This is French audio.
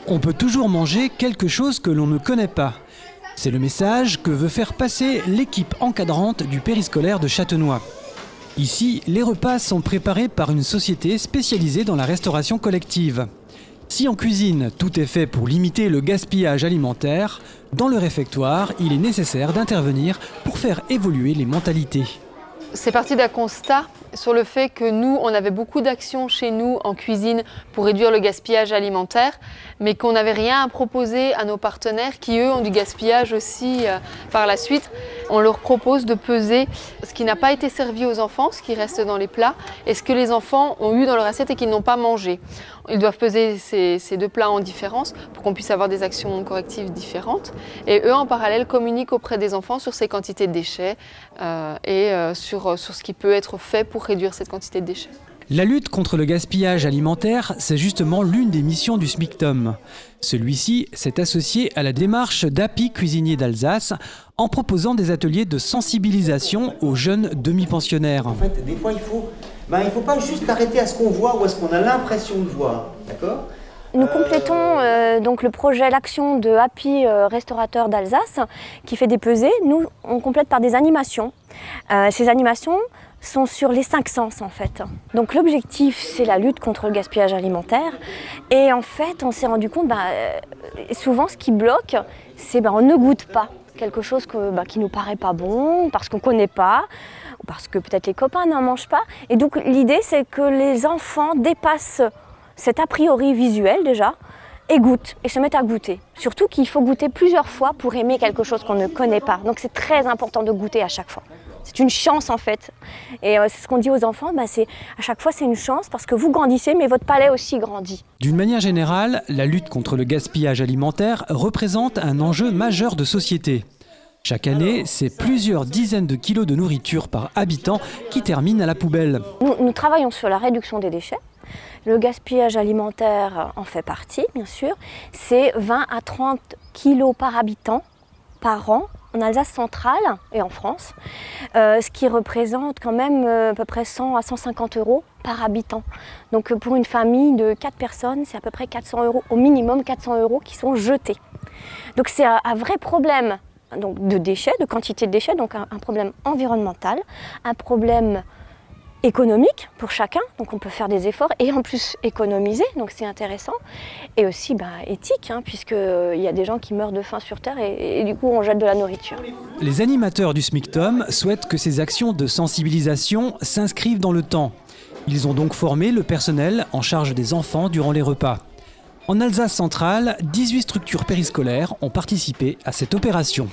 On peut toujours manger quelque chose que l'on ne connaît pas. C'est le message que veut faire passer l'équipe encadrante du périscolaire de Châtenois. Ici, les repas sont préparés par une société spécialisée dans la restauration collective. Si en cuisine, tout est fait pour limiter le gaspillage alimentaire, dans le réfectoire, il est nécessaire d'intervenir pour faire évoluer les mentalités. C'est parti d'un constat sur le fait que nous, on avait beaucoup d'actions chez nous en cuisine pour réduire le gaspillage alimentaire, mais qu'on n'avait rien à proposer à nos partenaires qui, eux, ont du gaspillage aussi par la suite. On leur propose de peser ce qui n'a pas été servi aux enfants, ce qui reste dans les plats, et ce que les enfants ont eu dans leur assiette et qu'ils n'ont pas mangé. Ils doivent peser ces deux plats en différence pour qu'on puisse avoir des actions correctives différentes. Et eux, en parallèle, communiquent auprès des enfants sur ces quantités de déchets et sur ce qui peut être fait pour réduire cette quantité de déchets. La lutte contre le gaspillage alimentaire, c'est justement l'une des missions du SMICTOM. Celui-ci s'est associé à la démarche d'Happy Cuisiniers d'Alsace en proposant des ateliers de sensibilisation aux jeunes demi-pensionnaires. En fait, des fois, il faut pas juste arrêter à ce qu'on voit ou à ce qu'on a l'impression de voir, d'accord ? Nous complétons donc le projet L'Action de Happy Restaurateur d'Alsace qui fait des pesées. Nous, on complète par des animations. Ces animations sont sur les 5 sens en fait. Donc l'objectif, c'est la lutte contre le gaspillage alimentaire. Et en fait, on s'est rendu compte, souvent ce qui bloque, c'est on ne goûte pas quelque chose qui nous paraît pas bon, parce qu'on ne connaît pas, ou parce que peut-être les copains n'en mangent pas. Et donc l'idée, c'est que les enfants dépassent cet a priori visuel déjà, et goûtent, et se mettent à goûter. Surtout qu'il faut goûter plusieurs fois pour aimer quelque chose qu'on ne connaît pas. Donc c'est très important de goûter à chaque fois. C'est une chance en fait. Et c'est ce qu'on dit aux enfants, à chaque fois c'est une chance parce que vous grandissez, mais votre palais aussi grandit. D'une manière générale, la lutte contre le gaspillage alimentaire représente un enjeu majeur de société. Chaque année, c'est plusieurs dizaines de kilos de nourriture par habitant qui terminent à la poubelle. Nous travaillons sur la réduction des déchets. Le gaspillage alimentaire en fait partie, bien sûr. C'est 20 à 30 kilos par habitant par an en Alsace centrale et en France, ce qui représente quand même à peu près 100 à 150 euros par habitant. Donc pour une famille de 4 personnes, c'est à peu près 400 euros, au minimum 400 euros qui sont jetés. Donc c'est un vrai problème donc, de déchets, de quantité de déchets, donc un problème environnemental, un problème économique pour chacun, donc on peut faire des efforts et en plus économiser, donc c'est intéressant, et aussi éthique, puisqu'il y a des gens qui meurent de faim sur Terre et du coup on jette de la nourriture. Les animateurs du SMICTOM souhaitent que ces actions de sensibilisation s'inscrivent dans le temps. Ils ont donc formé le personnel en charge des enfants durant les repas. En Alsace centrale, 18 structures périscolaires ont participé à cette opération.